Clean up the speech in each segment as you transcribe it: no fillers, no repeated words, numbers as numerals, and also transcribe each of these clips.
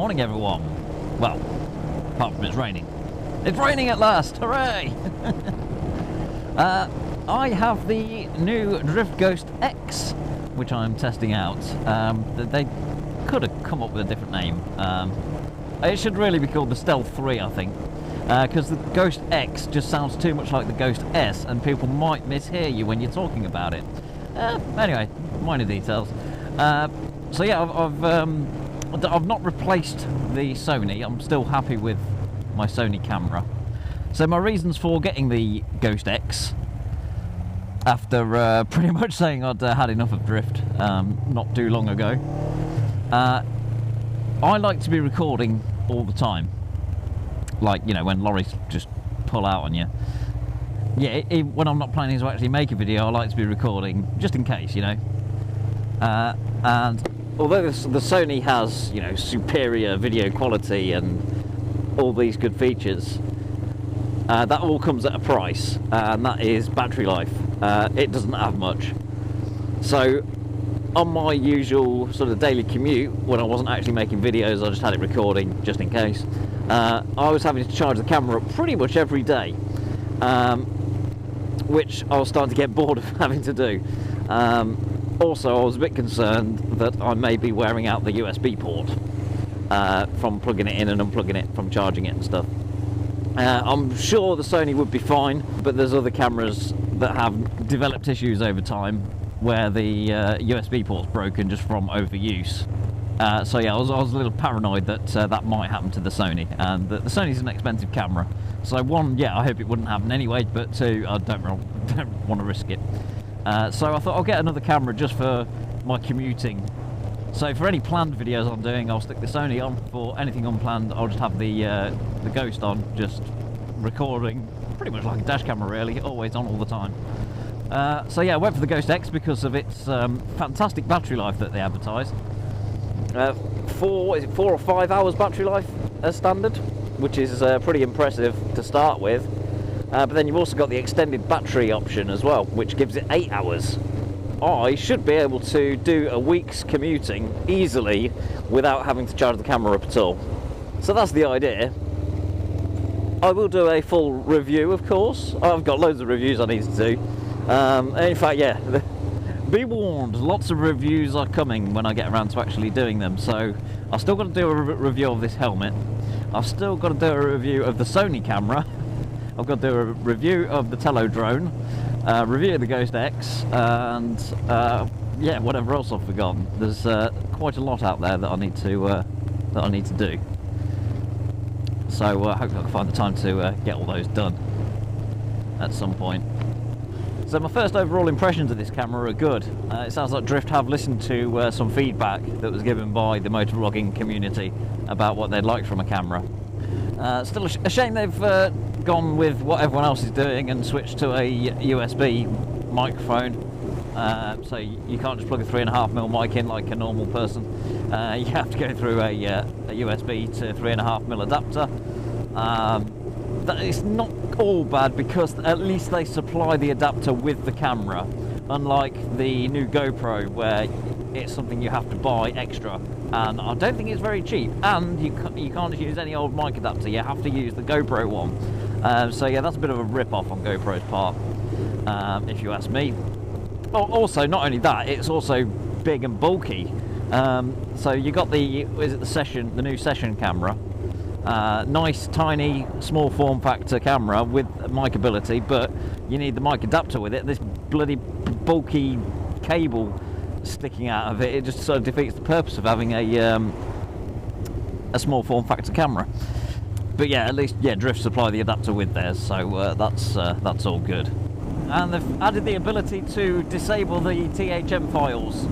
morning, everyone. Well, apart from it's raining. It's raining at last! Hooray! I have the new Drift Ghost X, which I'm testing out. They could have come up with a different name. It should really be called the Stealth 3, I think. Because the Ghost X just sounds too much like the Ghost S, and people might mishear you when you're talking about it. Anyway, minor details. So yeah, I've not replaced the Sony. I'm still happy with my Sony camera. So my reasons for getting the Ghost X, after pretty much saying I'd had enough of drift not too long ago, I like to be recording all the time. Like, you know, when lorries just pull out on you. Yeah, when I'm not planning to actually make a video, I like to be recording, just in case, you know. And although the Sony has, you know, superior video quality and all these good features, that all comes at a price, and that is battery life. It doesn't have much. So on my usual sort of daily commute, when I wasn't actually making videos, I just had it recording just in case. I was having to charge the camera up pretty much every day, which I was starting to get bored of having to do. Also, I was a bit concerned that I may be wearing out the USB port from plugging it in and unplugging it from charging it and stuff. I'm sure the Sony would be fine, but there's other cameras that have developed issues over time where the USB port's broken just from overuse. So yeah, I was a little paranoid that that might happen to the Sony, and the Sony's an expensive camera. So one, yeah, I hope it wouldn't happen anyway, but two, I don't want to risk it. So I thought I'll get another camera just for my commuting. So for any planned videos I'm doing, I'll stick the Sony on. For anything unplanned, I'll just have the Ghost on, just recording, pretty much like a dash camera really, always on all the time. So yeah, I went for the Ghost X because of its fantastic battery life that they advertise. 4 or 5 hours battery life as standard, which is pretty impressive to start with. But then you've also got the extended battery option as well, which gives it 8 hours. I should be able to do a week's commuting easily without having to charge the camera up at all. So that's the idea. I will do a full review, of course. I've got loads of reviews I need to do. In fact, yeah, be warned, lots of reviews are coming when I get around to actually doing them. So I've still got to do a review of this helmet. I've still got to do a review of the Sony camera. I've got to do a review of the Tello drone, review of the Ghost X, and yeah, whatever else I've forgotten. There's quite a lot out there that I need to do. So hopefully I can find the time to get all those done at some point. So my first overall impressions of this camera are good. It sounds like Drift have listened to some feedback that was given by the motovlogging community about what they'd like from a camera. Still a shame they've gone with what everyone else is doing and switched to a USB microphone. So you can't just plug a 3.5mm mic in like a normal person. You have to go through a USB to 3.5mm adapter. That is not all bad because at least they supply the adapter with the camera, unlike the new GoPro where it's something you have to buy extra, and I don't think it's very cheap, and you can't use any old mic adapter, you have to use the GoPro one. So yeah, that's a bit of a rip-off on GoPro's part, if you ask me. Also, not only that, it's also big and bulky. So you got the new Session camera. Nice, tiny, small form factor camera with mic ability, but you need the mic adapter with it. This bloody bulky cable sticking out of it, it just sort of defeats the purpose of having a small form factor camera. But yeah, at least Drift supply the adapter with theirs, so that's all good. And they've added the ability to disable the THM files.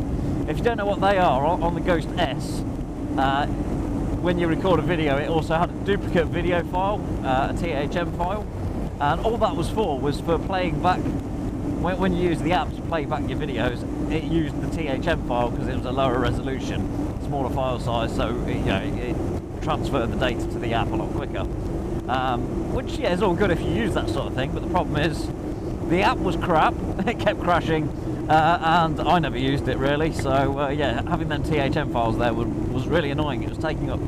If you don't know what they are, on the Ghost S, when you record a video, it also had a duplicate video file, a THM file, and all that was for playing back. When you use the app to play back your videos, it used the THM file because it was a lower resolution, smaller file size, so it transferred the data to the app a lot quicker. Which yeah, is all good if you use that sort of thing, but the problem is the app was crap. It kept crashing, and I never used it really. So yeah, having them THM files there was really annoying. It was taking up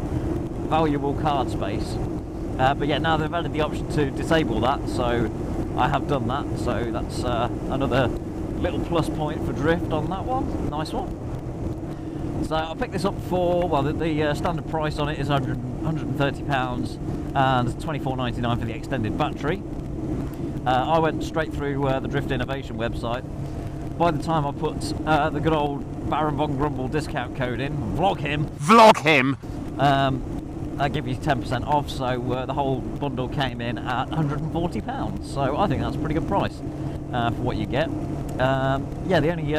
valuable card space. But yeah, now they've added the option to disable that, so I have done that. So that's another little plus point for drift on that one. Nice one. So I picked this up for, well, the standard price on it is £130 and £24.99 for the extended battery. I went straight through the Drift Innovation website. By the time I put the good old Baron Von Grumble discount code in, vlog him, I give you 10% off, so the whole bundle came in at £140. So I think that's a pretty good price for what you get. Yeah, the only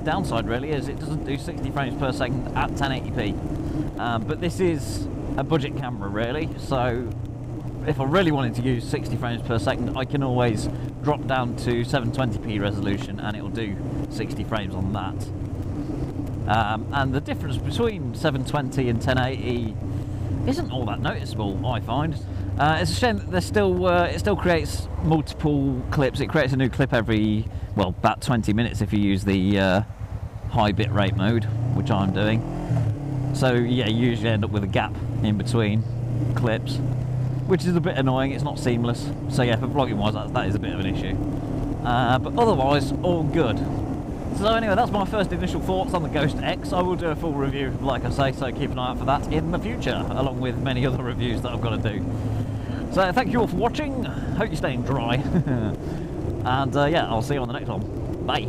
downside really is it doesn't do 60 frames per second at 1080p. But this is a budget camera really, so if I really wanted to use 60 frames per second, I can always drop down to 720p resolution and it'll do 60 frames on that. And the difference between 720 and 1080 isn't all that noticeable, I find. It's a shame that there's still it still creates multiple clips. It creates a new clip every, well, about 20 minutes if you use the high bitrate mode, which I'm doing. So yeah, you usually end up with a gap in between clips, which is a bit annoying. It's not seamless. So yeah, for vlogging wise, that is a bit of an issue. But otherwise, all good. So anyway, that's my first initial thoughts on the Ghost X. I will do a full review, like I say, so keep an eye out for that in the future, along with many other reviews that I've got to do. So thank you all for watching. Hope you're staying dry. And yeah, I'll see you on the next one. Bye.